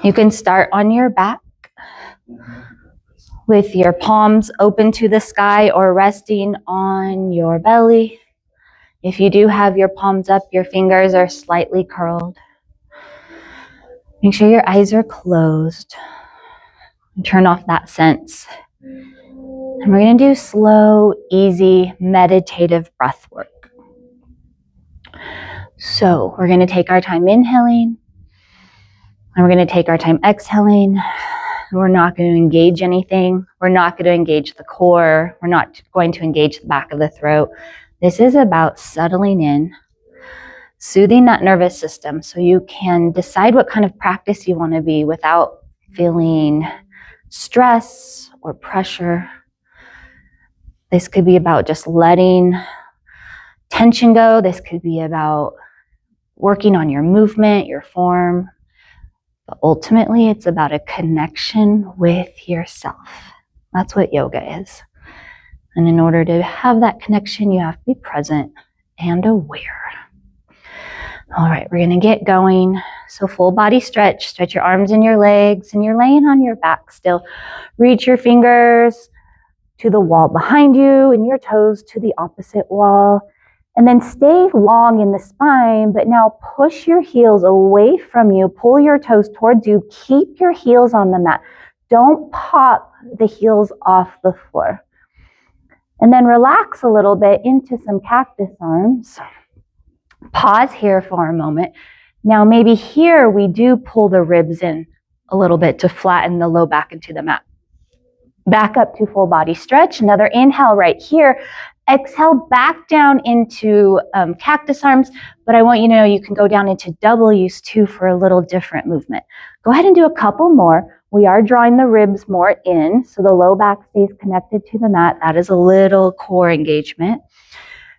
You can start on your back with your palms open to the sky or resting on your belly. If you do have your palms up, your fingers are slightly curled. Make sure your eyes are closed. And turn off that sense. And we're going to do slow, easy, meditative breath work. So we're going to take our time inhaling, and we're going to take our time exhaling. We're not going to engage anything. We're not going to engage the core. We're not going to engage the back of the throat. This is about settling in, soothing that nervous system so you can decide what kind of practice you want to be without feeling stress or pressure. This could be about just letting tension go. This could be about working on your movement, your form. But ultimately, it's about a connection with yourself. That's what yoga is. And in order to have that connection, you have to be present and aware. All right, we're going to get going. So full body stretch. Stretch your arms and your legs, and you're laying on your back still. Reach your fingers to the wall behind you and your toes to the opposite wall. And then stay long in the spine, but now push your heels away from you. Pull your toes towards you. Keep your heels on the mat. Don't pop the heels off the floor. And then relax a little bit into some cactus arms. Pause here for a moment. Now maybe here we do pull the ribs in a little bit to flatten the low back into the mat. Back up to full body stretch. Another inhale right here. Exhale back down into cactus arms, but I want you to know you can go down into W's too for a little different movement. Go ahead and do a couple more. We are drawing the ribs more in, so the low back stays connected to the mat. That is a little core engagement.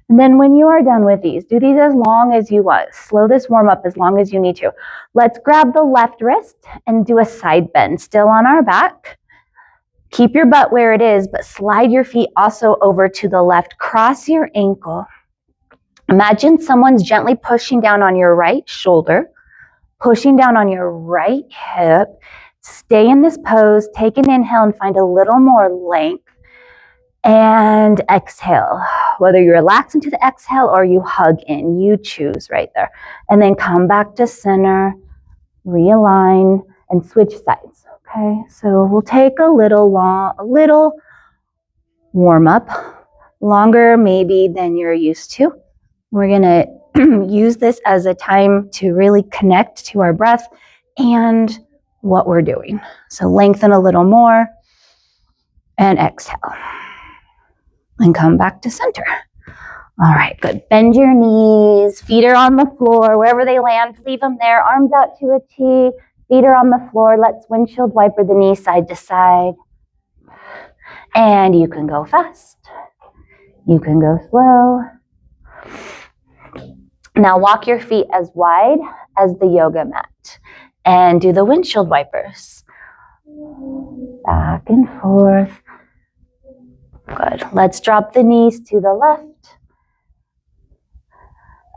And then when you are done with these, do these as long as you want. Slow this warm up as long as you need to. Let's grab the left wrist and do a side bend. Still on our back. Keep your butt where it is, but slide your feet also over to the left. Cross your ankle. Imagine someone's gently pushing down on your right shoulder, pushing down on your right hip. Stay in this pose. Take an inhale and find a little more length. And exhale. Whether you relax into the exhale or you hug in, you choose right there. And then come back to center, realign, and switch sides. Okay, so we'll take a little warm up, longer maybe than you're used to. We're gonna use this as a time to really connect to our breath and what we're doing. So lengthen a little more and exhale. And come back to center. All right, good. Bend your knees, feet are on the floor, wherever they land, leave them there, arms out to a T, feet are on the floor. Let's windshield wiper the knees side to side. And you can go fast. You can go slow. Now walk your feet as wide as the yoga mat and do the windshield wipers. Back and forth. Good. Let's drop the knees to the left.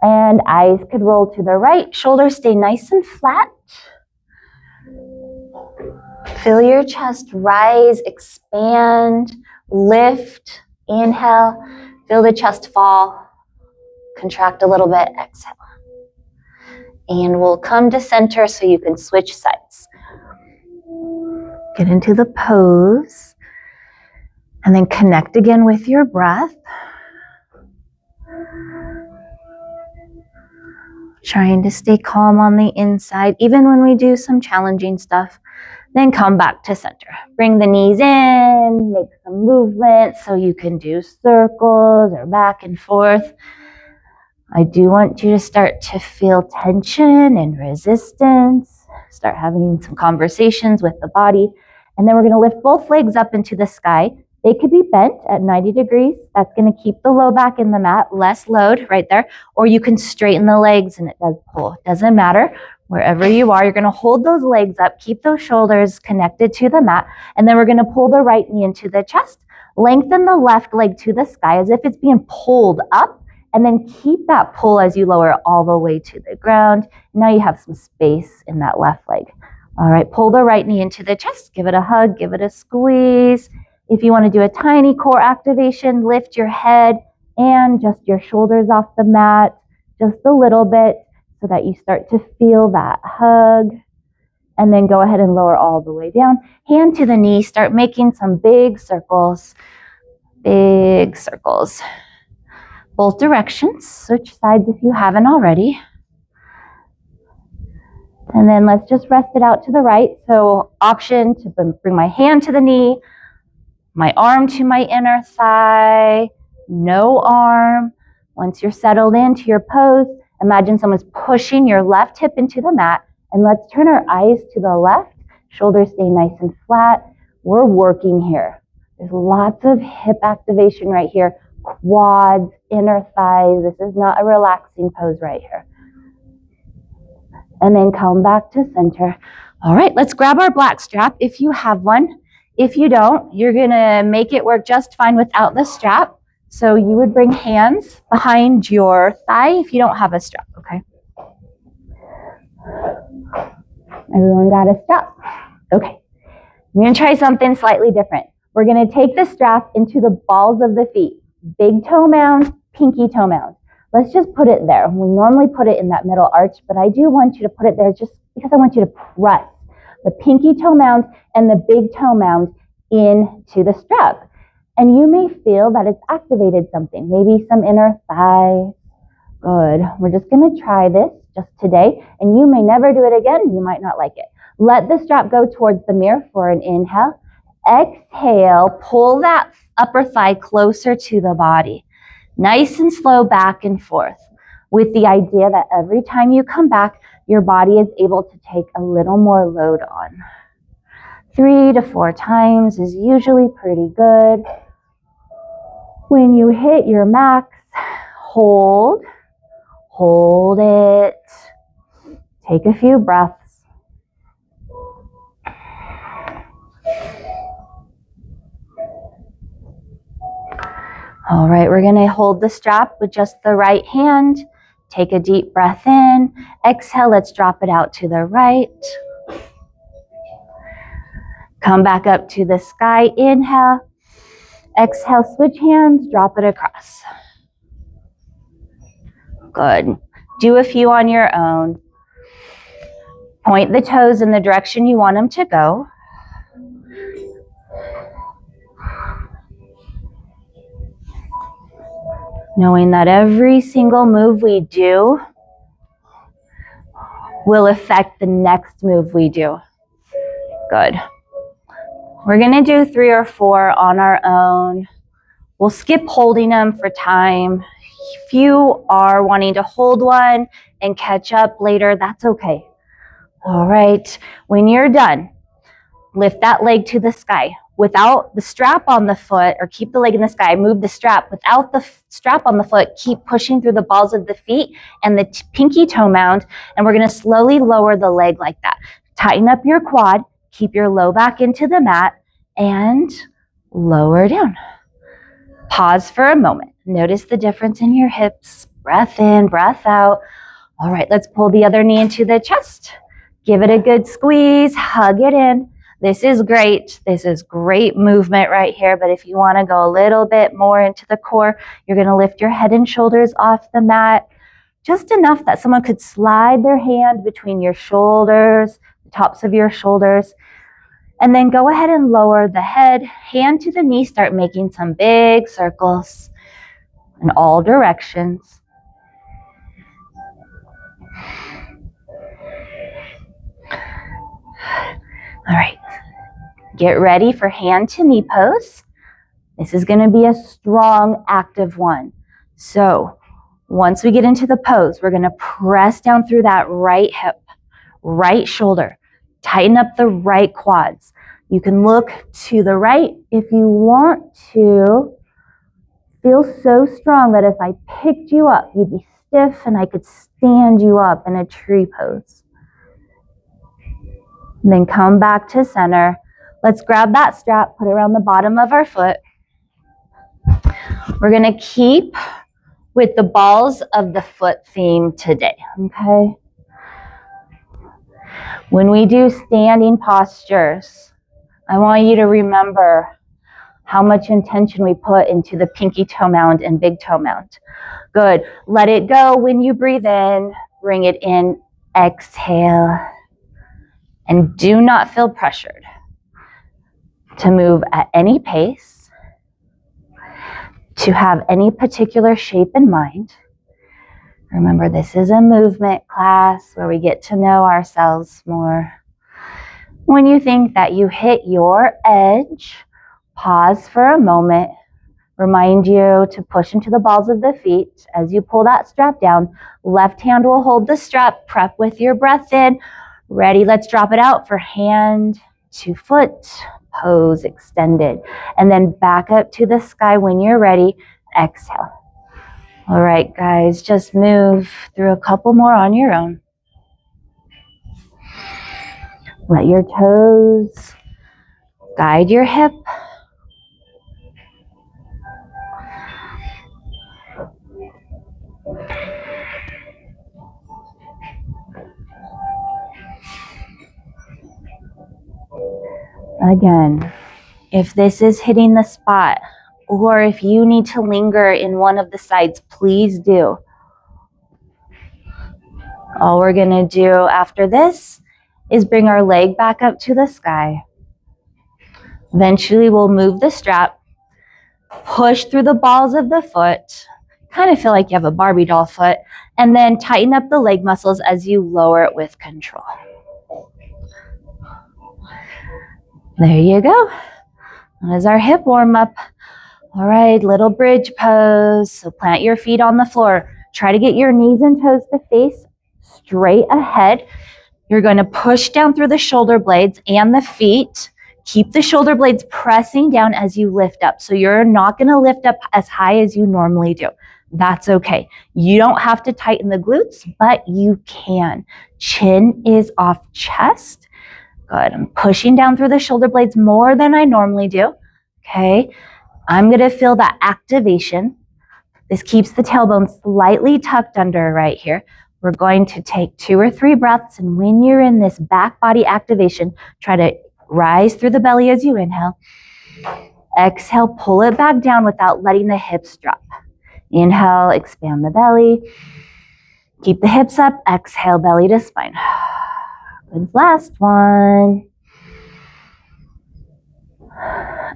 And eyes could roll to the right. Shoulders stay nice and flat. Feel your chest rise, expand, lift. Inhale. Feel the chest fall. Contract a little bit. Exhale. And we'll come to center so you can switch sides. Get into the pose. And then connect again with your breath. Trying to stay calm on the inside, even when we do some challenging stuff. Then come back to center. Bring the knees in, make some movement so you can do circles or back and forth. I do want you to start to feel tension and resistance. Start having some conversations with the body. And then we're going to lift both legs up into the sky. They could be bent at 90 degrees. That's going to keep the low back in the mat, less load right there. Or you can straighten the legs and it does pull. It doesn't matter. Wherever you are, you're going to hold those legs up, keep those shoulders connected to the mat, and then we're going to pull the right knee into the chest. Lengthen the left leg to the sky as if it's being pulled up, And then keep that pull as you lower all the way to the ground. Now you have some space in that left leg. All right, pull the right knee into the chest. Give it a hug, give it a squeeze. If you want to do a tiny core activation, lift your head and just your shoulders off the mat just a little bit so that you start to feel that hug. And then go ahead and lower all the way down. Hand to the knee, start making some big circles. Big circles. Both directions, switch sides if you haven't already. And then let's just rest it out to the right. So option to bring my hand to the knee, my arm to my inner thigh, no arm. Once you're settled into your pose, imagine someone's pushing your left hip into the mat. And let's turn our eyes to the left. Shoulders stay nice and flat. We're working here. There's lots of hip activation right here. Quads, inner thighs. This is not a relaxing pose right here. And then come back to center. All right, let's grab our black strap if you have one. If you don't, you're gonna make it work just fine without the strap. So you would bring hands behind your thigh if you don't have a strap, okay? Everyone got a strap? Okay. We're gonna try something slightly different. We're gonna take the strap into the balls of the feet. Big toe mound, pinky toe mound. Let's just put it there. We normally put it in that middle arch, but I do want you to put it there just because I want you to press the pinky toe mound and the big toe mound into the strap. And you may feel that it's activated something, maybe some inner thigh. Good. We're just gonna try this just today, and you may never do it again. You might not like it. Let the strap go towards the mirror for an inhale. Exhale, pull that upper thigh closer to the body. Nice and slow back and forth with the idea that every time you come back, your body is able to take a little more load on. 3 to 4 times is usually pretty good. When you hit your max, hold it. Take a few breaths. All right, we're gonna hold the strap with just the right hand. Take a deep breath in. Exhale, let's drop it out to the right. Come back up to the sky, inhale. Exhale, switch hands, drop it across. Good. Do a few on your own. Point the toes in the direction you want them to go. Knowing that every single move we do will affect the next move we do. Good. We're gonna do 3 or 4 on our own. We'll skip holding them for time. If you are wanting to hold one and catch up later, that's okay. All right, when you're done, lift that leg to the sky. Without the strap on the foot, or keep the leg in the sky, move the strap. Without the strap on the foot, keep pushing through the balls of the feet and the pinky toe mound, and we're gonna slowly lower the leg like that. Tighten up your quad, keep your low back into the mat, and lower down. Pause for a moment. Notice the difference in your hips. Breath in, breath out. All right, let's pull the other knee into the chest. Give it a good squeeze, hug it in. This is great. This is great movement right here, but if you want to go a little bit more into the core, you're going to lift your head and shoulders off the mat, just enough that someone could slide their hand between your shoulders, the tops of your shoulders, and then go ahead and lower the head, hand to the knee, start making some big circles in all directions. All right, get ready for hand to knee pose. This is going to be a strong, active one. So once we get into the pose, we're going to press down through that right hip, right shoulder, tighten up the right quads. You can look to the right if you want to. Feel so strong that if I picked you up, you'd be stiff and I could stand you up in a tree pose. And then come back to center. Let's grab that strap, put it around the bottom of our foot. We're going to keep with the balls of the foot theme today, okay? When we do standing postures, I want you to remember how much intention we put into the pinky toe mound and big toe mound. Good. Let it go when you breathe in. Bring it in. Exhale. And do not feel pressured to move at any pace, to have any particular shape in mind. Remember, this is a movement class where we get to know ourselves more. When you think that you hit your edge, pause for a moment. Remind you to push into the balls of the feet as you pull that strap down. Left hand will hold the strap. Prep with your breath in. Ready, let's drop it out for hand to foot. Pose extended. And then back up to the sky when you're ready. Exhale. All right, guys, just move through a couple more on your own. Let your toes guide your hip. Again, if this is hitting the spot, or if you need to linger in one of the sides, please do. All we're going to do after this is bring our leg back up to the sky. Eventually, we'll move the strap, push through the balls of the foot, kind of feel like you have a Barbie doll foot, and then tighten up the leg muscles as you lower it with control. There you go. That is our hip warm up. All right, little bridge pose. So plant your feet on the floor. Try to get your knees and toes to face straight ahead. You're going to push down through the shoulder blades and the feet. Keep the shoulder blades pressing down as you lift up. So you're not going to lift up as high as you normally do. That's okay. You don't have to tighten the glutes, but you can. Chin is off chest. Good. I'm pushing down through the shoulder blades more than I normally do. Okay. I'm going to feel that activation. This keeps the tailbone slightly tucked under right here. We're going to take 2 or 3 breaths, and when you're in this back body activation, try to rise through the belly as you inhale. Exhale, pull it back down without letting the hips drop. Inhale, expand the belly. Keep the hips up. Exhale, belly to spine. Good. Last one.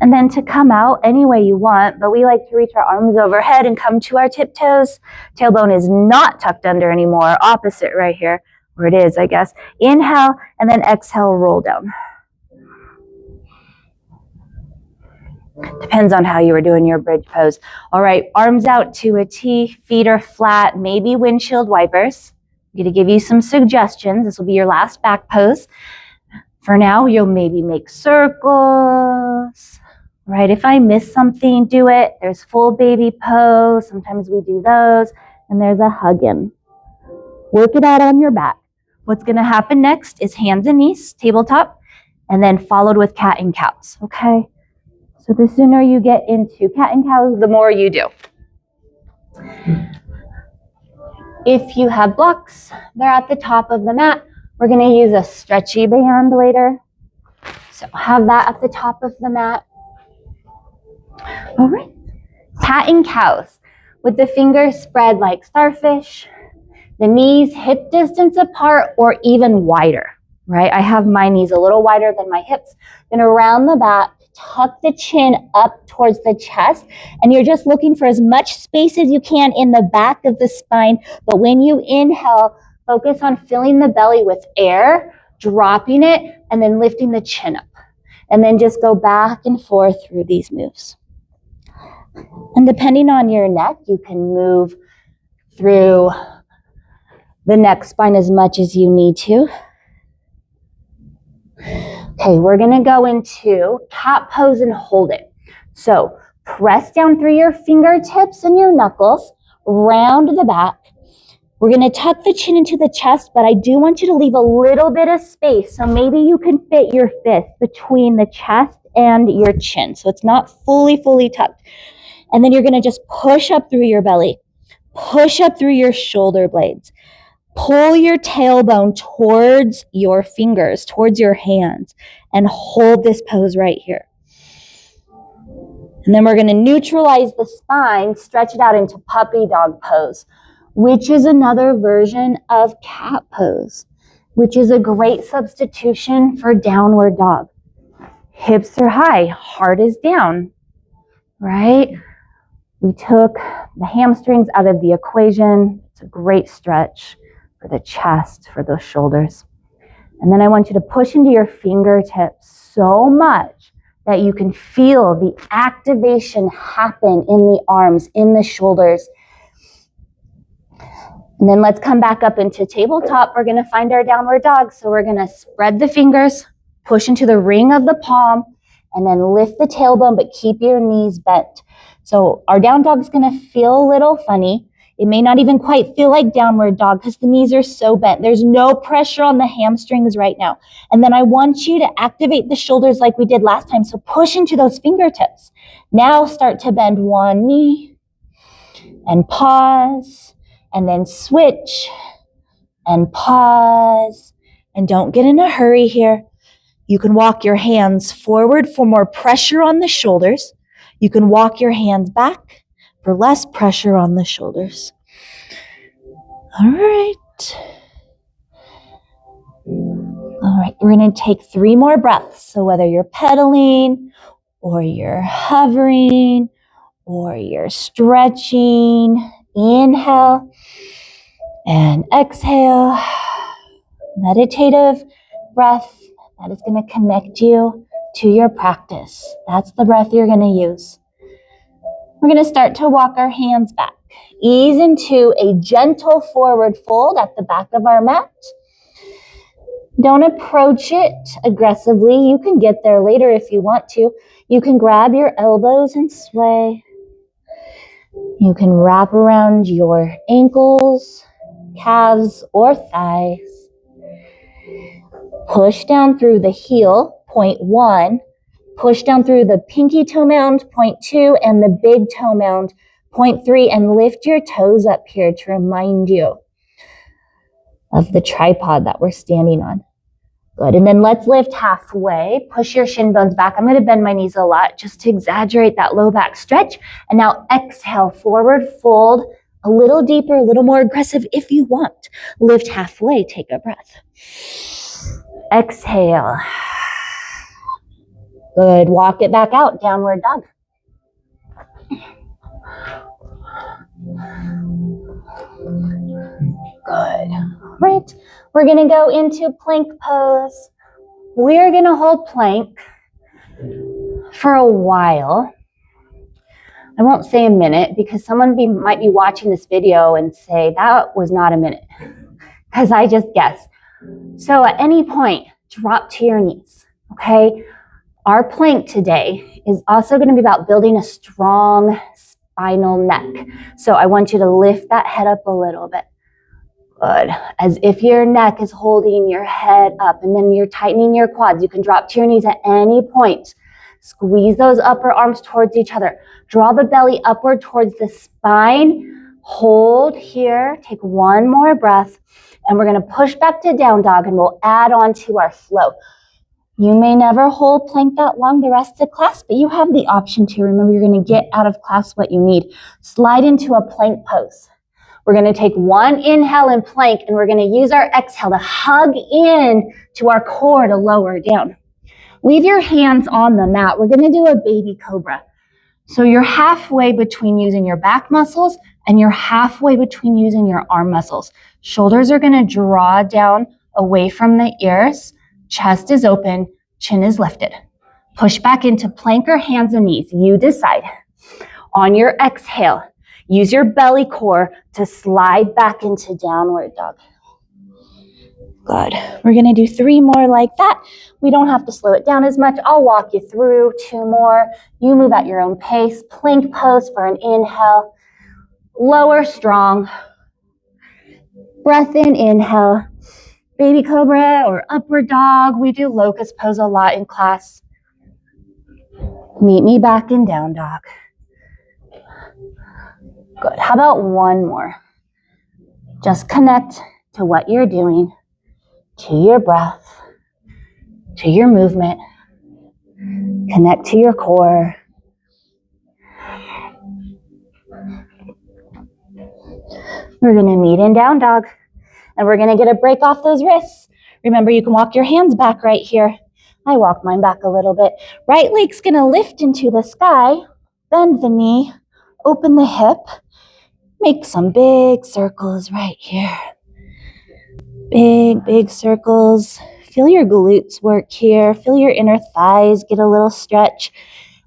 And then to come out any way you want, but we like to reach our arms overhead and come to our tiptoes. Tailbone is not tucked under anymore. Opposite right here, where it is, I guess. Inhale, and then exhale, roll down. Depends on how you were doing your bridge pose. All right, arms out to a T, feet are flat, maybe windshield wipers. I'm going to give you some suggestions. This will be your last back pose. For now, you'll maybe make circles, right? If I miss something, do it. There's full baby pose. Sometimes we do those. And there's a hug in. Work it out on your back. What's going to happen next is hands and knees, tabletop, and then followed with cat and cows, okay? So the sooner you get into cat and cows, the more you do. If you have blocks, they're at the top of the mat. We're going to use a stretchy band later. So have that at the top of the mat. All right. Cat and cows with the fingers spread like starfish, the knees hip distance apart or even wider, right? I have my knees a little wider than my hips. Then around the back, tuck the chin up towards the chest, and you're just looking for as much space as you can in the back of the spine. But when you inhale, focus on filling the belly with air, dropping it, and then lifting the chin up. And then just go back and forth through these moves. And depending on your neck, you can move through the neck spine as much as you need to. Okay, we're going to go into cat pose and hold it. So press down through your fingertips and your knuckles, round the back. We're going to tuck the chin into the chest, but I do want you to leave a little bit of space. So maybe you can fit your fist between the chest and your chin. So it's not fully tucked. And then you're going to just push up through your belly. Push up through your shoulder blades. Pull your tailbone towards your fingers, towards your hands, and hold this pose right here. And then we're going to neutralize the spine, stretch it out into puppy dog pose, which is another version of cat pose, which is a great substitution for downward dog. Hips are high, heart is down, right? We took the hamstrings out of the equation. It's a great stretch for the chest, for those shoulders. And then I want you to push into your fingertips so much that you can feel the activation happen in the arms, in the shoulders. And then let's come back up into tabletop. We're going to find our downward dog. So we're going to spread the fingers, push into the ring of the palm, and then lift the tailbone, but keep your knees bent. So our down dog is going to feel a little funny. It may not even quite feel like downward dog because the knees are so bent. There's no pressure on the hamstrings right now. And then I want you to activate the shoulders like we did last time. So push into those fingertips. Now start to bend one knee and pause, and then switch and pause. And don't get in a hurry here. You can walk your hands forward for more pressure on the shoulders. You can walk your hands back for less pressure on the shoulders. All right. All right, we're going to take 3 more breaths. So whether you're pedaling or you're hovering or you're stretching, inhale and exhale. Meditative breath that is going to connect you to your practice. That's the breath you're going to use. We're going to start to walk our hands back. Ease into a gentle forward fold at the back of our mat. Don't approach it aggressively. You can get there later if you want to. You can grab your elbows and sway. You can wrap around your ankles, calves, or thighs. Push down through the heel, point 1. Push down through the pinky toe mound, point 2, and the big toe mound, point 3, and lift your toes up here to remind you of the tripod that we're standing on. Good, and then let's lift halfway. Push your shin bones back. I'm going to bend my knees a lot just to exaggerate that low back stretch. And now exhale, forward fold, a little deeper, a little more aggressive if you want. Lift halfway, take a breath. Exhale. Good, walk it back out, downward dog. Good. Right. We're going to go into plank pose. We're going to hold plank for a while. I won't say a minute because someone might be watching this video and say that was not a minute because I just guessed. So at any point, drop to your knees. Okay. Our plank today is also going to be about building a strong spinal neck. So I want you to lift that head up a little bit. Good. As if your neck is holding your head up, and then you're tightening your quads. You can drop to your knees at any point. Squeeze those upper arms towards each other. Draw the belly upward towards the spine. Hold here. Take one more breath. And we're going to push back to down dog, and we'll add on to our flow. You may never hold plank that long the rest of class, but you have the option to. Remember, you're going to get out of class what you need. Slide into a plank pose. We're going to take one inhale in plank, and we're going to use our exhale to hug in to our core to lower down. Leave your hands on the mat. We're going to do a baby cobra. So you're halfway between using your back muscles and you're halfway between using your arm muscles. Shoulders are going to draw down away from the ears. Chest is open. Chin is lifted. Push back into plank or hands and knees. You decide. On your exhale, use your belly core to slide back into downward dog. Good. We're going to do 3 more like that. We don't have to slow it down as much. I'll walk you through 2 more. You move at your own pace. Plank pose for an inhale. Lower strong. Breath in, inhale. Baby cobra or upward dog. We do locust pose a lot in class. Meet me back in down dog. Good. How about one more? Just connect to what you're doing, to your breath, to your movement. Connect to your core. We're going to meet in down dog, and we're going to get a break off those wrists. Remember, you can walk your hands back right here. I walk mine back a little bit. Right leg's going to lift into the sky, bend the knee, open the hip, make some big circles right here. Big, big circles. Feel your glutes work here. Feel your inner thighs get a little stretch.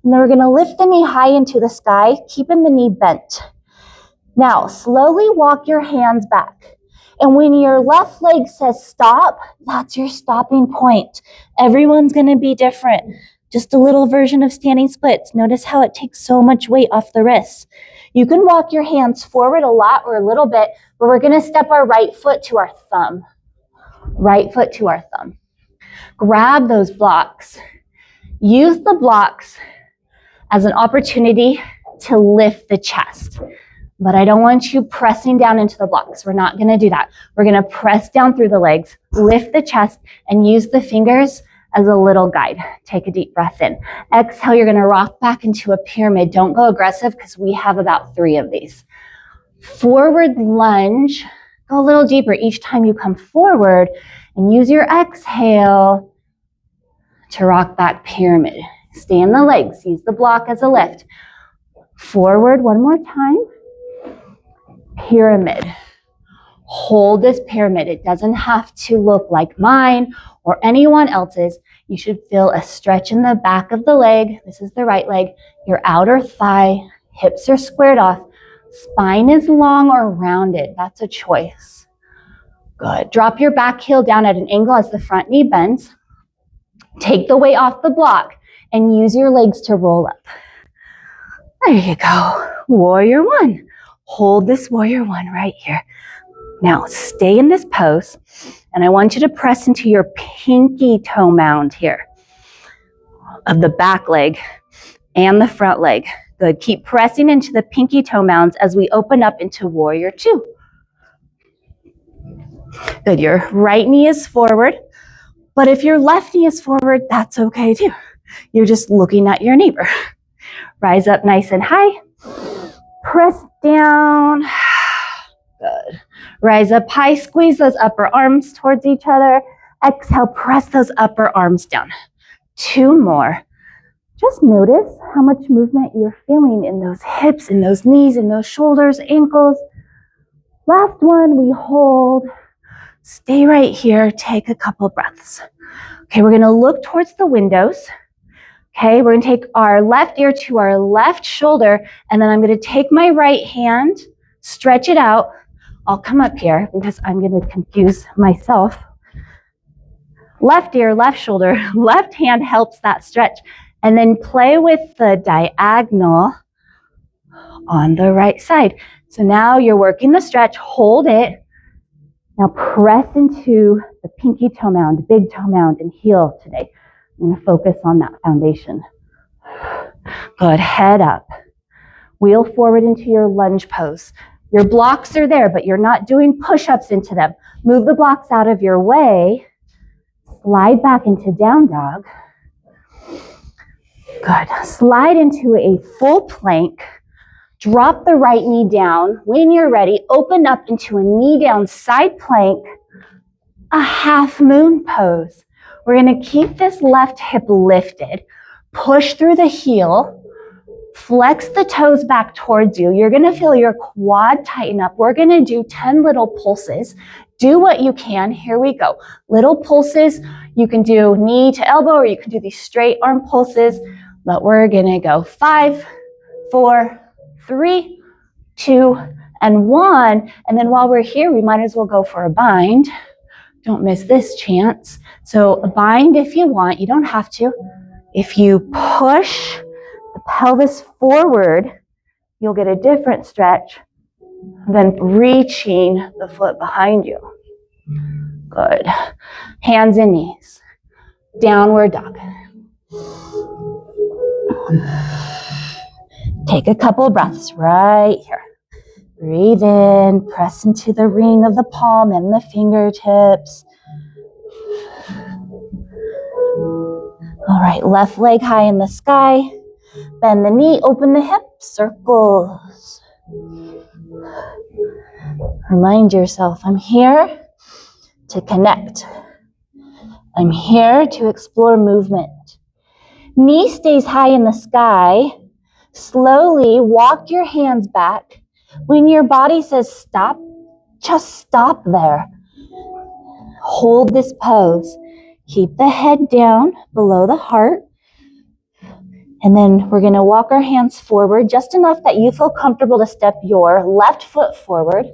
And then we're going to lift the knee high into the sky, keeping the knee bent. Now, slowly walk your hands back. And when your left leg says stop, that's your stopping point. Everyone's going to be different. Just a little version of standing splits. Notice how it takes so much weight off the wrists. You can walk your hands forward a lot or a little bit, but we're going to step our right foot to our thumb. Right foot to our thumb. Grab those blocks. Use the blocks as an opportunity to lift the chest. But I don't want you pressing down into the blocks. We're not going to do that. We're going to press down through the legs, lift the chest, and use the fingers as a little guide. Take a deep breath in. Exhale, you're going to rock back into a pyramid. Don't go aggressive because we have about 3 of these. Forward lunge. Go a little deeper each time you come forward, and use your exhale to rock back pyramid. Stay in the legs. Use the block as a lift. Forward one more time. Pyramid. Hold this pyramid. It doesn't have to look like mine or anyone else's. You should feel a stretch in the back of the leg. This is the right leg. Your outer thigh. Hips are squared off. Spine is long or rounded. That's a choice. Good. Drop your back heel down at an angle as the front knee bends. Take the weight off the block and use your legs to roll up. There you go. Warrior one. Hold this warrior one right here. Now stay in this pose, and I want you to press into your pinky toe mound here of the back leg and the front leg. Good. Keep pressing into the pinky toe mounds as we open up into warrior two. Good. Your right knee is forward, but if your left knee is forward, that's okay too. You're just looking at your neighbor. Rise up nice and high. Press down. Good. Rise up high. Squeeze those upper arms towards each other. Exhale. Press those upper arms down. 2 more. Just notice how much movement you're feeling in those hips, in those knees, in those shoulders, ankles. Last one, we hold. Stay right here. Take a couple breaths. Okay, we're going to look towards the windows. Okay, we're going to take our left ear to our left shoulder, and then I'm going to take my right hand, stretch it out. I'll come up here because I'm going to confuse myself. Left ear, left shoulder, left hand helps that stretch. And then play with the diagonal on the right side. So now you're working the stretch, hold it. Now press into the pinky toe mound, big toe mound, and heel today. I'm going to focus on that foundation. Good, head up. Wheel forward into your lunge pose. Your blocks are there, but you're not doing push-ups into them. Move the blocks out of your way. Slide back into down dog. Good. Slide into a full plank. Drop the right knee down. When you're ready, open up into a knee down side plank, a half moon pose. We're going to keep this left hip lifted. Push through the heel. Flex the toes back towards you. You're going to feel your quad tighten up. We're going to do 10 little pulses. Do what you can. Here we go. Little pulses. You can do knee to elbow, or you can do these straight arm pulses. But we're going to go 5, 4, 3, 2, and 1. And then while we're here, we might as well go for a bind. Don't miss this chance. So a bind if you want. You don't have to. If you push the pelvis forward, you'll get a different stretch than reaching the foot behind you. Good. Hands and knees. Downward dog. Take a couple breaths right here. Breathe in, press into the ring of the palm and the fingertips. All right, left leg high in the sky. Bend the knee, open the hip, circles. Remind yourself, I'm here to connect. I'm here to explore movement. Knee stays high in the sky. Slowly walk your hands back. When your body says stop, just stop there. Hold this pose. Keep the head down below the heart. And then we're going to walk our hands forward just enough that you feel comfortable to step your left foot forward.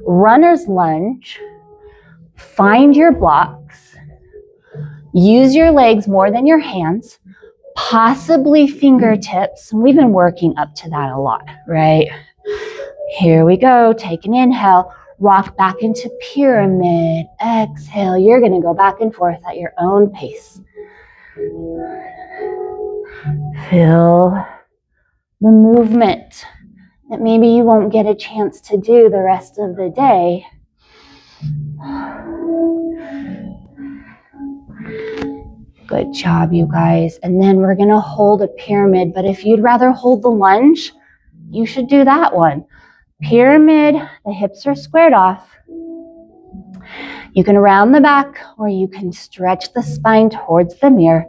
Runner's lunge. Find your blocks. Use your legs more than your hands. Possibly fingertips. We've been working up to that a lot, right? Here we go. Take an inhale. Rock back into pyramid. Exhale. You're going to go back and forth at your own pace. Feel the movement that maybe you won't get a chance to do the rest of the day. Good job, you guys. And then we're going to hold a pyramid, but if you'd rather hold the lunge, you should do that one. Pyramid, the hips are squared off. You can round the back or you can stretch the spine towards the mirror.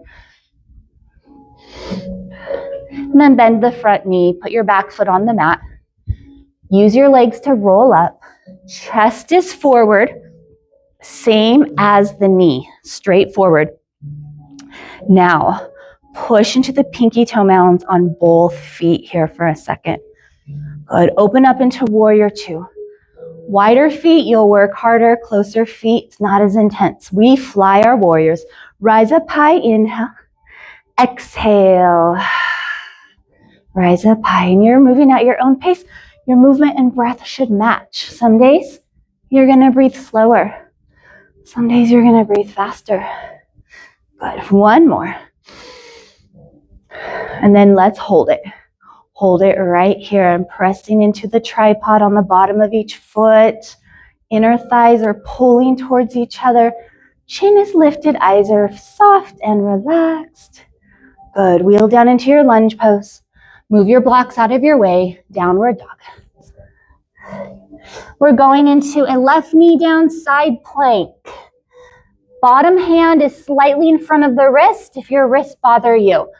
And then bend the front knee, put your back foot on the mat. Use your legs to roll up. Chest is forward, same as the knee, straight forward. Now, push into the pinky toe mounds on both feet here for a second. Good. Open up into warrior two. Wider feet, you'll work harder. Closer feet, it's not as intense. We fly our warriors. Rise up high, inhale. Exhale. Rise up high, and you're moving at your own pace. Your movement and breath should match. Some days, you're going to breathe slower. Some days, you're going to breathe faster. Good. One more. And then let's hold it. Hold it right here. I'm pressing into the tripod on the bottom of each foot. Inner thighs are pulling towards each other. Chin is lifted. Eyes are soft and relaxed. Good. Wheel down into your lunge pose. Move your blocks out of your way. Downward dog. We're going into a left knee down side plank. Bottom hand is slightly in front of the wrist if your wrists bother you.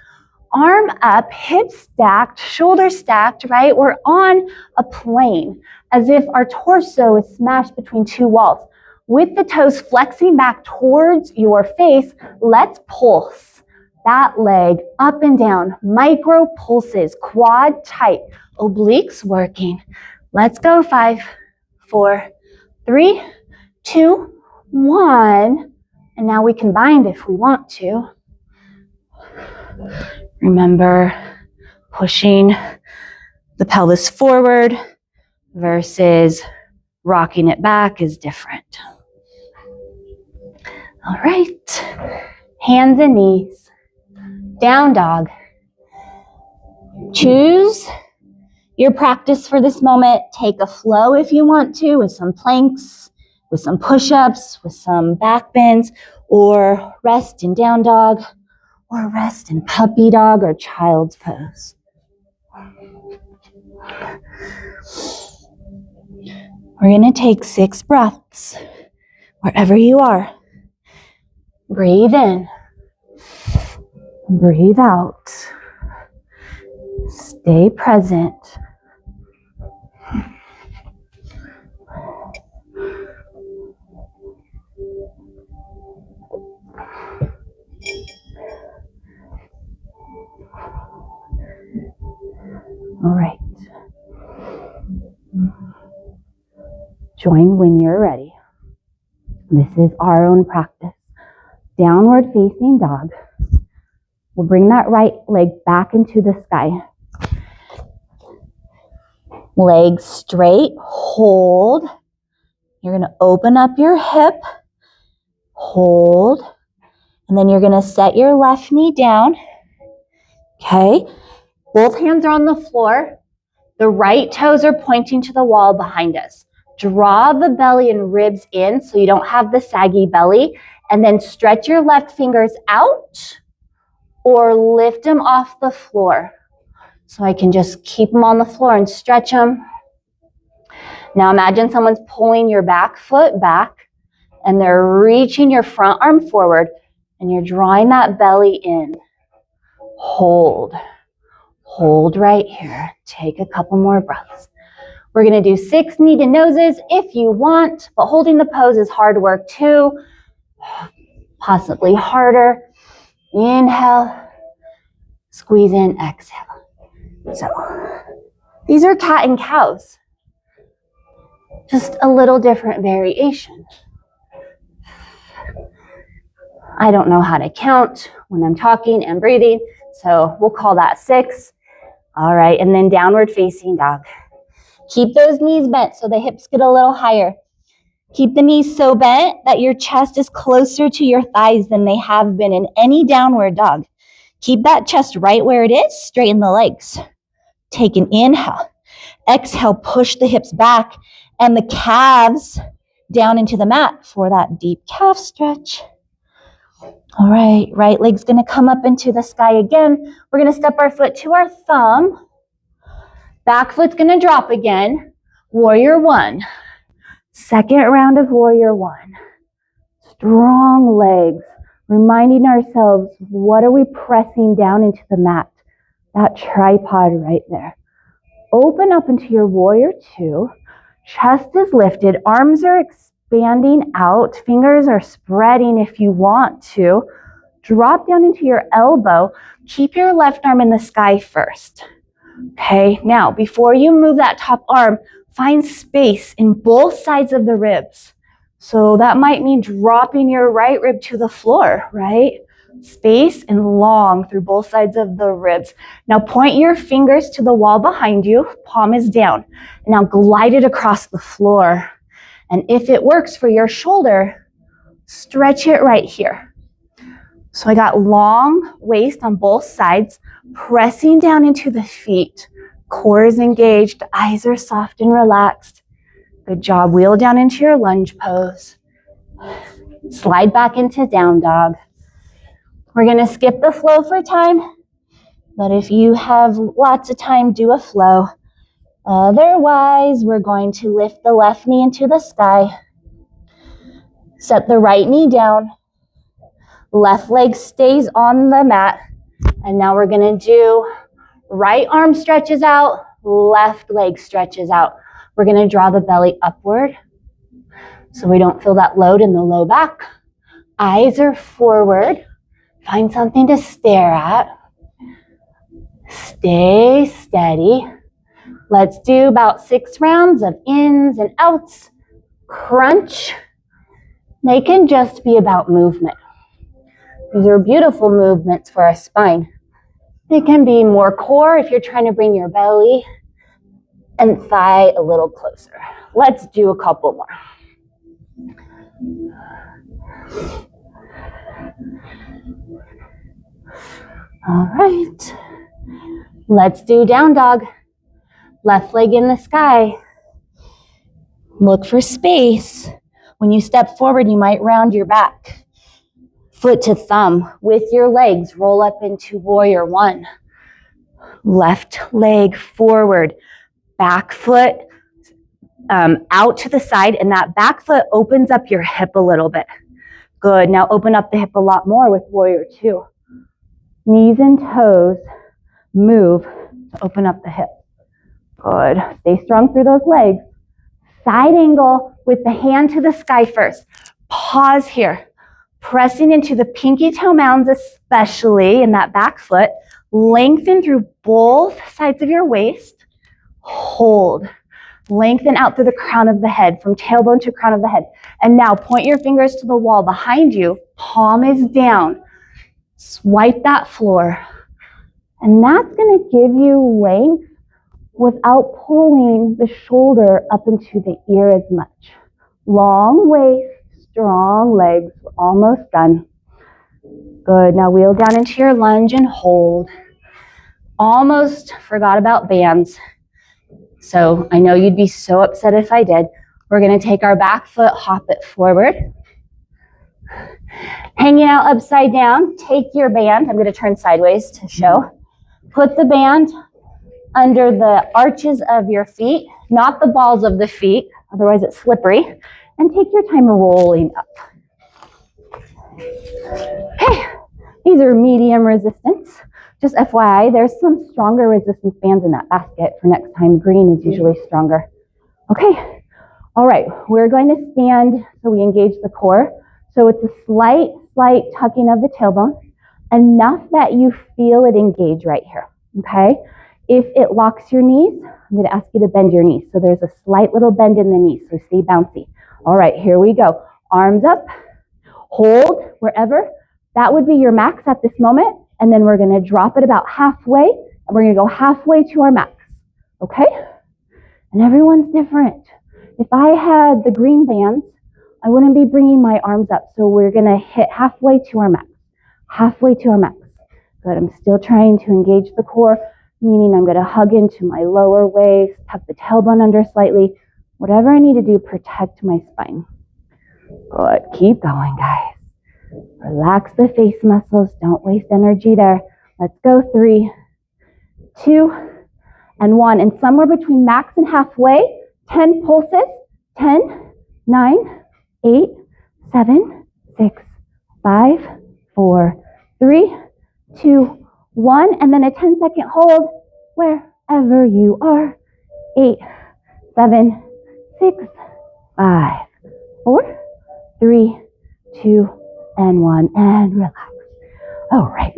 Arm up, hips stacked, shoulders stacked, right? We're on a plane as if our torso is smashed between two walls. With the toes flexing back towards your face, let's pulse that leg up and down. Micro pulses, quad tight, obliques working. Let's go. 5, 4, 3, 2, 1. And now we can bind if we want to. Remember, pushing the pelvis forward versus rocking it back is different. All right, hands and knees, down dog. Choose your practice for this moment. Take a flow if you want to, with some planks, with some push-ups, with some back bends, or rest in down dog, or rest in puppy dog or child's pose. We're going to take 6 breaths wherever you are. Breathe in. Breathe out. Stay present. All right. Join when you're ready. This is our own practice. Downward facing dog. We'll bring that right leg back into the sky. Legs straight, hold. You're going to open up your hip, hold, and then you're going to set your left knee down. Okay, both hands are on the floor. The right toes are pointing to the wall behind us. Draw the belly and ribs in so you don't have the saggy belly, and then stretch your left fingers out or lift them off the floor. So I can just keep them on the floor and stretch them. Now imagine someone's pulling your back foot back and they're reaching your front arm forward and you're drawing that belly in. Hold. Hold right here. Take a couple more breaths. We're going to do 6 knee to noses if you want, but holding the pose is hard work too. Possibly harder. Inhale. Squeeze in, exhale. So these are cat and cows. Just a little different variation. I don't know how to count when I'm talking and breathing, so we'll call that 6. All right, and then downward facing dog. Keep those knees bent so the hips get a little higher. Keep the knees so bent that your chest is closer to your thighs than they have been in any downward dog. Keep that chest right where it is, straighten the legs. Take an inhale. Exhale, push the hips back and the calves down into the mat for that deep calf stretch. All right leg's gonna come up into the sky again. We're gonna step our foot to our thumb. Back foot's gonna drop again. Warrior 1. Second round of warrior 1. Strong legs. Reminding ourselves, what are we pressing down into the mat? That tripod right there. Open up into your warrior 2. Chest is lifted. Arms are expanding out. Fingers are spreading if you want to. Drop down into your elbow. Keep your left arm in the sky first. Okay, now before you move that top arm, find space in both sides of the ribs. So that might mean dropping your right rib to the floor, right? Space and long through both sides of the ribs. Now point your fingers to the wall behind you, palm is down. Now glide it across the floor. And if it works for your shoulder, stretch it right here. So I got long waist on both sides, pressing down into the feet. Core is engaged, eyes are soft and relaxed. Good job. Wheel down into your lunge pose. Slide back into down dog. We're going to skip the flow for time, but if you have lots of time, do a flow. Otherwise, we're going to lift the left knee into the sky. Set the right knee down. Left leg stays on the mat. And now we're going to do right arm stretches out, left leg stretches out. We're going to draw the belly upward so we don't feel that load in the low back. Eyes are forward. Find something to stare at. Stay steady. Let's do about 6 rounds of ins and outs. Crunch. They can just be about movement. These are beautiful movements for our spine. They can be more core if you're trying to bring your belly and thigh a little closer. Let's do a couple more. All right. Let's do down dog. Left leg in the sky. Look for space. When you step forward, you might round your back. Foot to thumb. With your legs, roll up into warrior 1. Left leg forward. Back foot out to the side, and that back foot opens up your hip a little bit. Good. Now open up the hip a lot more with warrior 2. Knees and toes move to open up the hip. Good. Stay strong through those legs. Side angle with the hand to the sky first. Pause here. Pressing into the pinky toe mounds, especially in that back foot. Lengthen through both sides of your waist. Hold. Lengthen out through the crown of the head, from tailbone to crown of the head. And now point your fingers to the wall behind you. Palm is down. Swipe that floor. And that's going to give you length without pulling the shoulder up into the ear as much. Long waist, strong legs. We're almost done. Good. Now wheel down into your lunge and hold. Almost forgot about bands. So I know you'd be so upset if I did. We're going to take our back foot, hop it forward. Hanging out upside down, take your band. I'm going to turn sideways to show. Put the band under the arches of your feet, not the balls of the feet, otherwise it's slippery, and take your time rolling up. Okay, these are medium resistance. Just FYI, there's some stronger resistance bands in that basket for next time. Green is usually stronger. Okay, all right, we're going to stand so we engage the core. So it's a slight tucking of the tailbone, enough that you feel it engage right here, okay? If it locks your knees, I'm going to ask you to bend your knees. So there's a slight little bend in the knees, so stay bouncy. All right, here we go. Arms up, hold wherever. That would be your max at this moment, and then we're going to drop it about halfway, and we're going to go halfway to our max, okay? And everyone's different. If I had the green bands, I wouldn't be bringing my arms up, so we're going to hit halfway to our max. Halfway to our max. Good, I'm still trying to engage the core, meaning I'm going to hug into my lower waist, tuck the tailbone under slightly, whatever I need to do, protect my spine. Good, keep going, guys. Relax the face muscles, don't waste energy there. Let's go, 3, 2, and 1. And somewhere between max and halfway, 10 pulses, 10, 9, 8, 7, 6, 5, 4, 3, 2, 1, and then a 10-second hold wherever you are. 8, 7, 6, 5, 4, 3, 2, and 1, and relax. All right.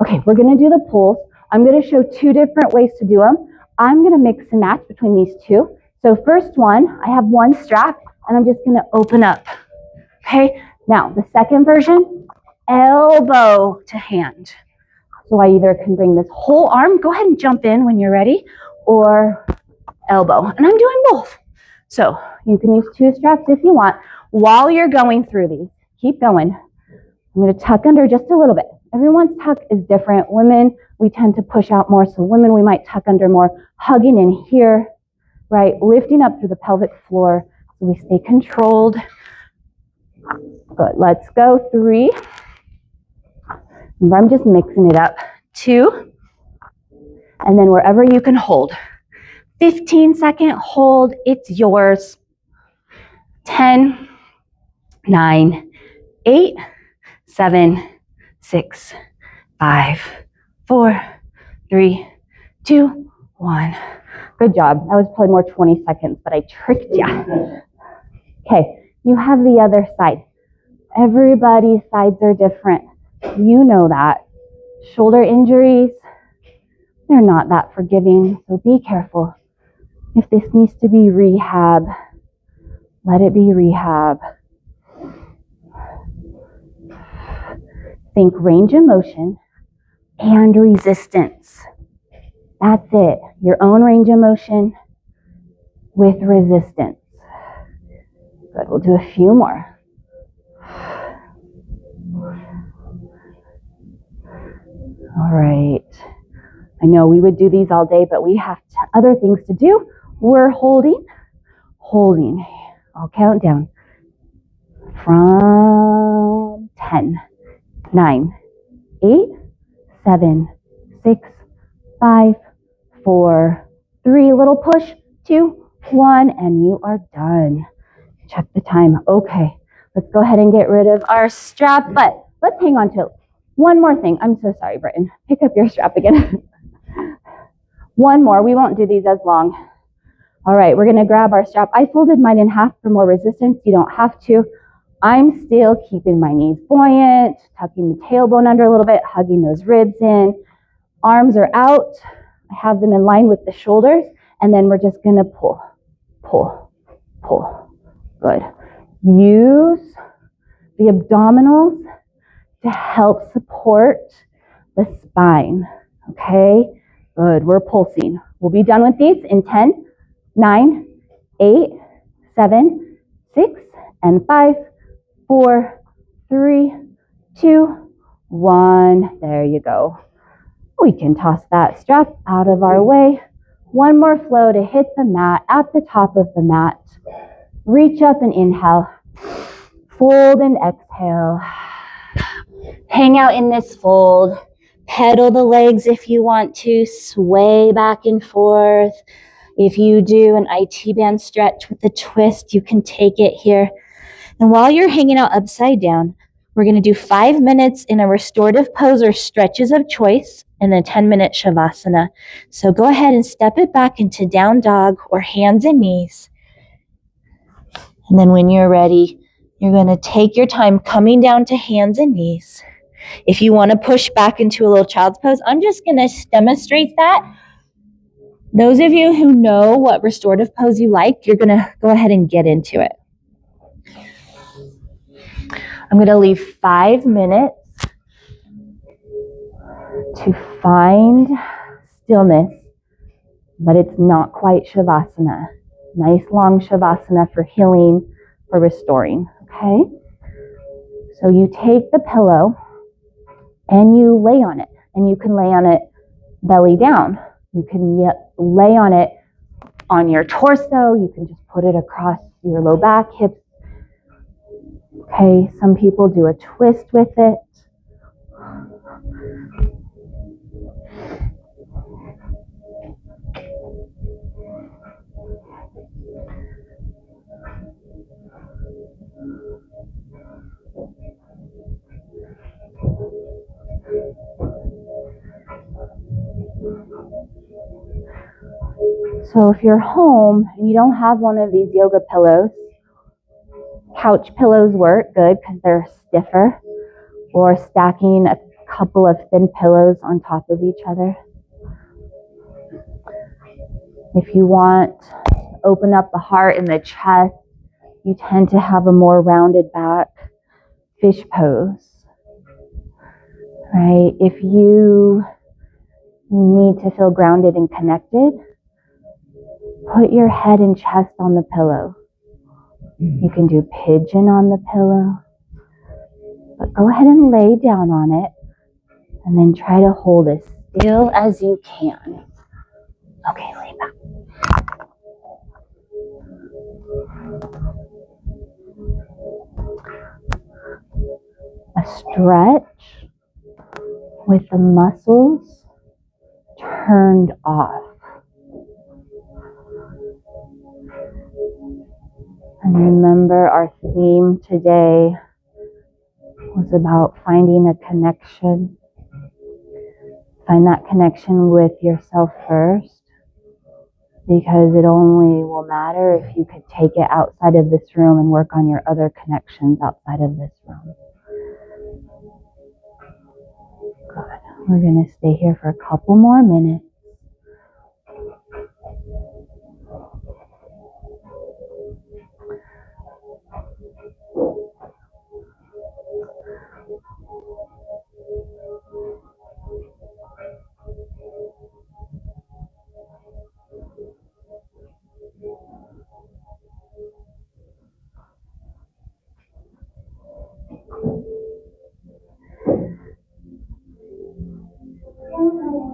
Okay, we're going to do the pulls. I'm going to show 2 different ways to do them. I'm going to mix and match between these 2. So first one, I have 1 strap, and I'm just going to open up. Okay, now the second version, elbow to hand. So I either can bring this whole arm, go ahead and jump in when you're ready, or elbow. And I'm doing both. So you can use 2 straps if you want. While you're going through these, keep going. I'm going to tuck under just a little bit. Everyone's tuck is different. Women, we tend to push out more. So women, we might tuck under more, hugging in here, right? Lifting up through the pelvic floor so we stay controlled. Good. Let's go. 3. Remember, I'm just mixing it up. 2. And then wherever you can hold. 15-second hold. It's yours. 10, 9, 8, 7, 6, 5, 4, 3, 2, 1. Good job. That was probably more 20 seconds, but I tricked you. Okay, you have the other side. Everybody's sides are different. You know that. Shoulder injuries, they're not that forgiving, so be careful. If this needs to be rehab, let it be rehab. Think range of motion and resistance. That's it. Your own range of motion with resistance. Good. We'll do a few more. All right. I know we would do these all day, but we have other things to do. We're holding. I'll count down from 10, 9, 8, 7, 6, 5, 4, 3, little push, 2, 1, and you are done. Check the time. Okay, let's go ahead and get rid of our strap, but let's hang on to it. One more thing. I'm so sorry, Britton. Pick up your strap again. One more. We won't do these as long. All right, we're going to grab our strap. I folded mine in half for more resistance. You don't have to. I'm still keeping my knees buoyant, tucking the tailbone under a little bit, hugging those ribs in. Arms are out. I have them in line with the shoulders, and then we're just going to pull, pull, pull. Good. Use the abdominals to help support the spine. Okay? Good. We're pulsing. We'll be done with these in 10, 9, 8, 7, 6, and 5, 4, 3, 2, 1. There you go. We can toss that strap out of our way. One more flow to hit the mat, at the top of the mat. Reach up and inhale. Fold and exhale. Hang out in this fold. Pedal the legs if you want to. Sway back and forth. If you do an IT band stretch with a twist, you can take it here. And while you're hanging out upside down, we're going to do 5 minutes in a restorative pose or stretches of choice and then 10-minute shavasana. So go ahead and step it back into down dog or hands and knees. And then when you're ready, you're going to take your time coming down to hands and knees. If you want to push back into a little child's pose, I'm just going to demonstrate that. Those of you who know what restorative pose you like, you're going to go ahead and get into it. I'm going to leave 5 minutes to find stillness, but it's not quite shavasana. Nice long shavasana for healing, for restoring, okay? So you take the pillow and you lay on it, and you can lay on it belly down. You can lay on it on your torso. You can just put it across your low back, hips. Okay, some people do a twist with it. So if you're home and you don't have one of these yoga pillows, couch pillows work good because they're stiffer, or stacking a couple of thin pillows on top of each other. If you want to open up the heart and the chest, you tend to have a more rounded back, fish pose, right? If you need to feel grounded and connected, put your head and chest on the pillow. You can do pigeon on the pillow, but go ahead and lay down on it and then try to hold as still as you can. Okay, lay back. A stretch with the muscles turned off. And remember, our theme today was about finding a connection. Find that connection with yourself first, because it only will matter if you could take it outside of this room and work on your other connections outside of this room. Good. We're going to stay here for a couple more minutes.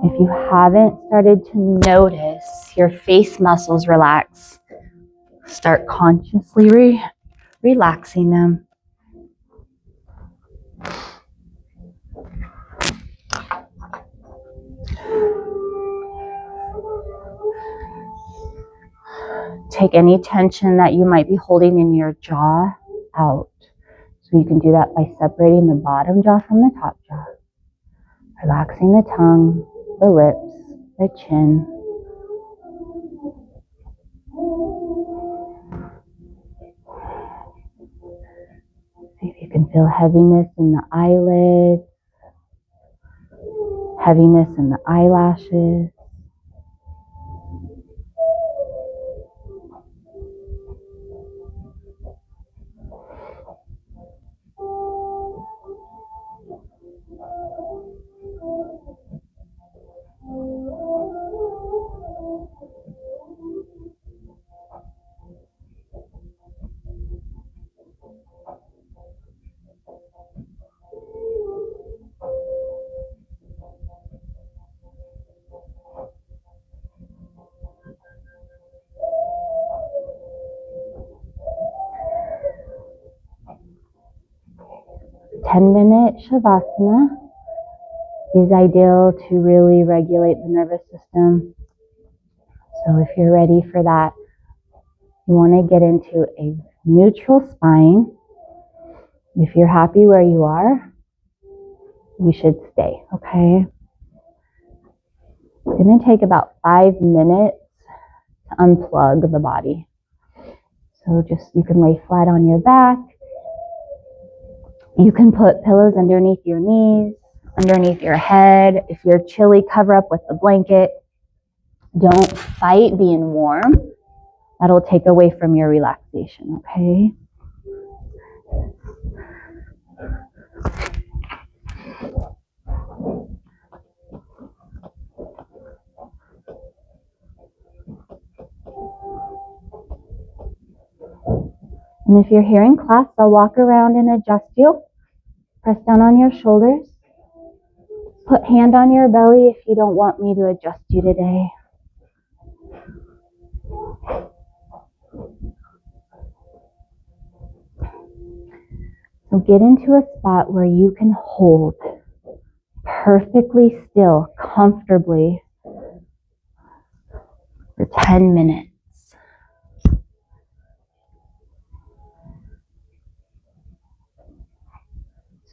If you haven't started to notice your face muscles relax, start consciously relaxing them. Take any tension that you might be holding in your jaw out. So you can do that by separating the bottom jaw from the top jaw. Relaxing the tongue, the lips, the chin. See if you can feel heaviness in the eyelids, heaviness in the eyelashes. 10-minute Shavasana is ideal to really regulate the nervous system. So if you're ready for that, you want to get into a neutral spine. If you're happy where you are, you should stay, okay? It's going to take about 5 minutes to unplug the body. So you can lay flat on your back. You can put pillows underneath your knees, underneath your head. If you're chilly, cover up with a blanket. Don't fight being warm. That'll take away from your relaxation, okay? And if you're here in class, I'll walk around and adjust you. Press down on your shoulders. Put hand on your belly if you don't want me to adjust you today. So get into a spot where you can hold perfectly still, comfortably for 10 minutes.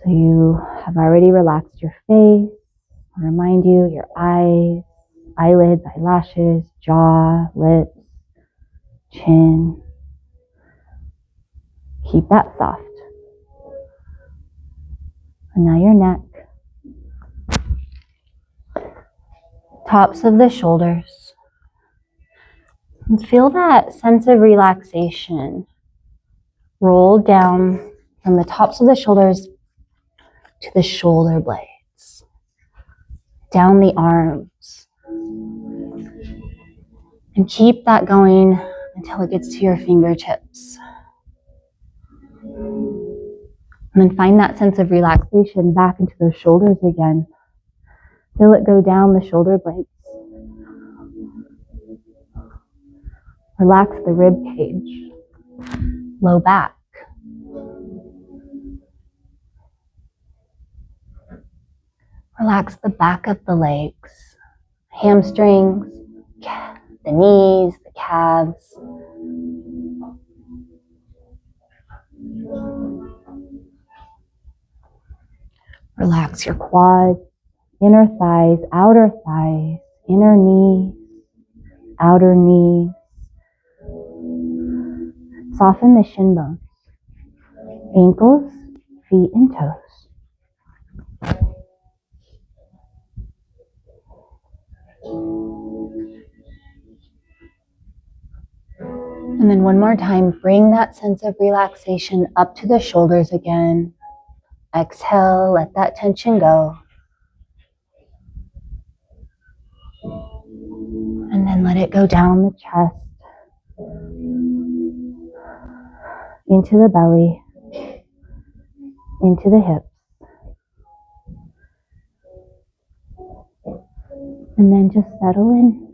So you have already relaxed your face. I'll remind you, your eyes, eyelids, eyelashes, jaw, lips, chin. Keep that soft. And now your neck. Tops of the shoulders. And feel that sense of relaxation roll down from the tops of the shoulders to the shoulder blades, down the arms. And keep that going until it gets to your fingertips. And then find that sense of relaxation back into the shoulders again. Feel it go down the shoulder blades. Relax the rib cage, low back. Relax the back of the legs, hamstrings, the knees, the calves. Relax your quads, inner thighs, inner knees, outer knees. Soften the shin bones, ankles, feet, and toes. And then one more time, bring that sense of relaxation up to the shoulders again. Exhale, let that tension go. And then let it go down the chest, into the belly, into the hips. And then just settle in.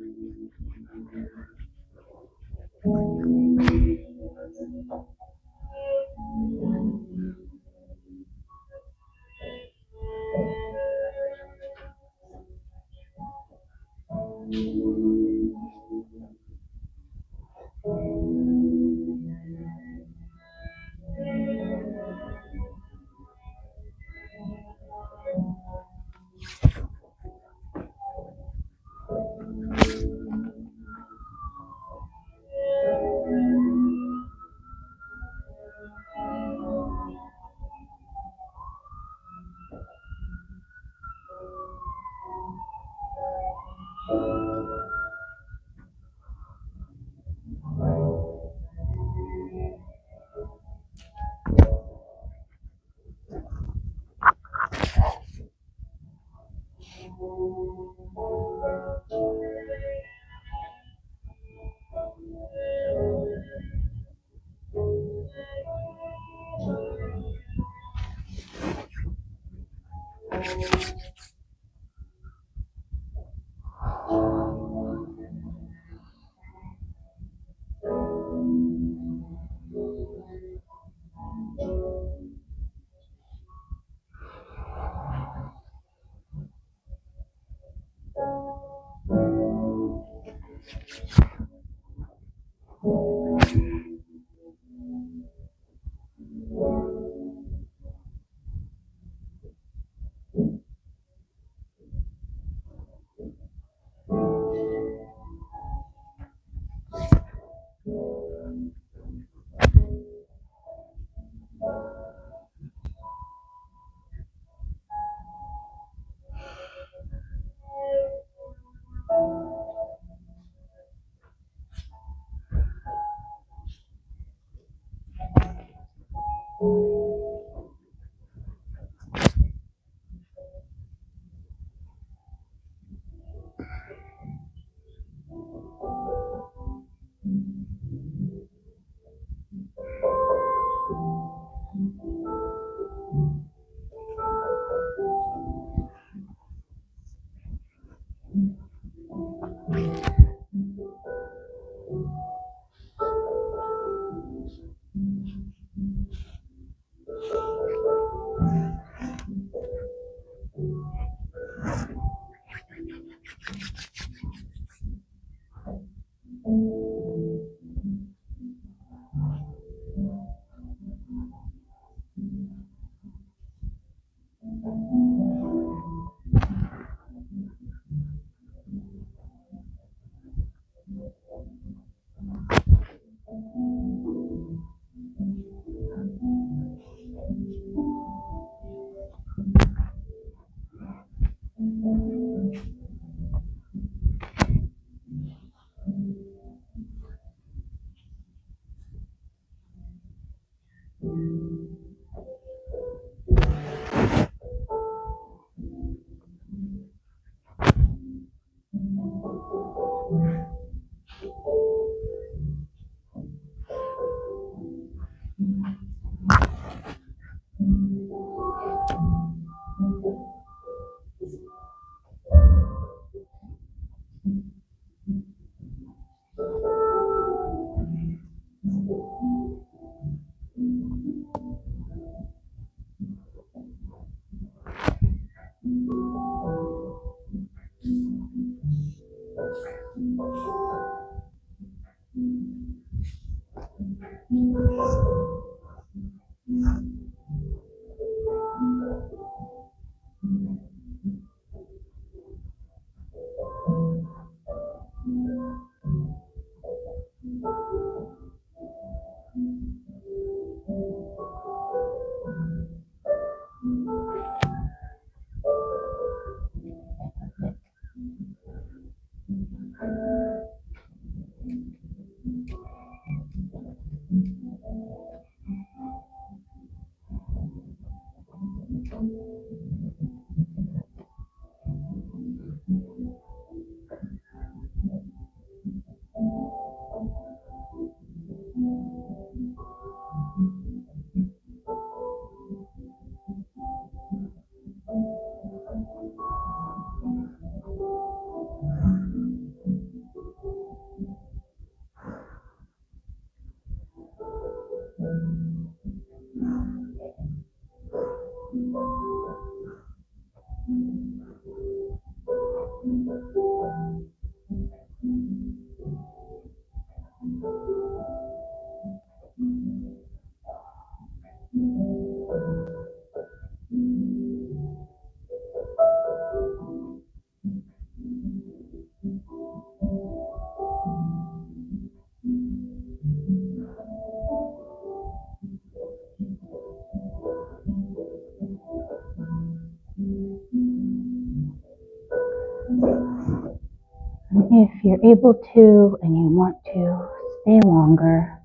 If you're able to and you want to stay longer,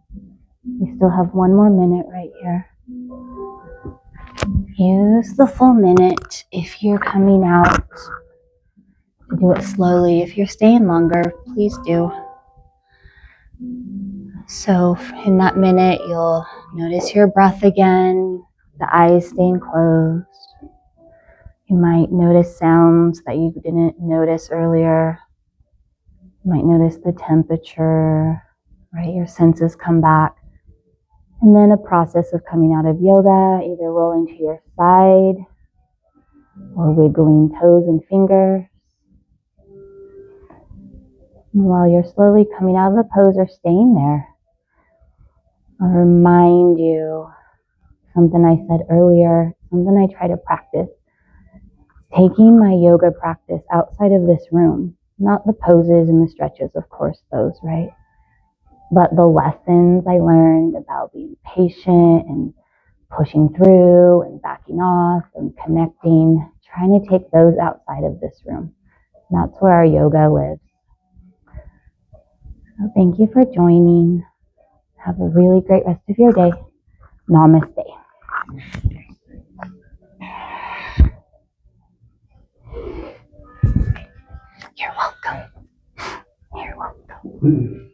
we still have 1 more minute right here. Use the full minute. If you're coming out, to do it slowly. If you're staying longer, please do. So in that minute, you'll notice your breath again, the eyes staying closed. You might notice sounds that you didn't notice earlier. You might notice the temperature, right? Your senses come back. And then a process of coming out of yoga, either rolling to your side or wiggling toes and fingers. And while you're slowly coming out of the pose or staying there, I'll remind you something I said earlier, something I try to practice. Taking my yoga practice outside of this room, not the poses and the stretches, of course, those, right? But the lessons I learned about being patient and pushing through and backing off and connecting, trying to take those outside of this room. That's where our yoga lives. So thank you for joining. Have a really great rest of your day. Namaste. You're welcome. You're welcome.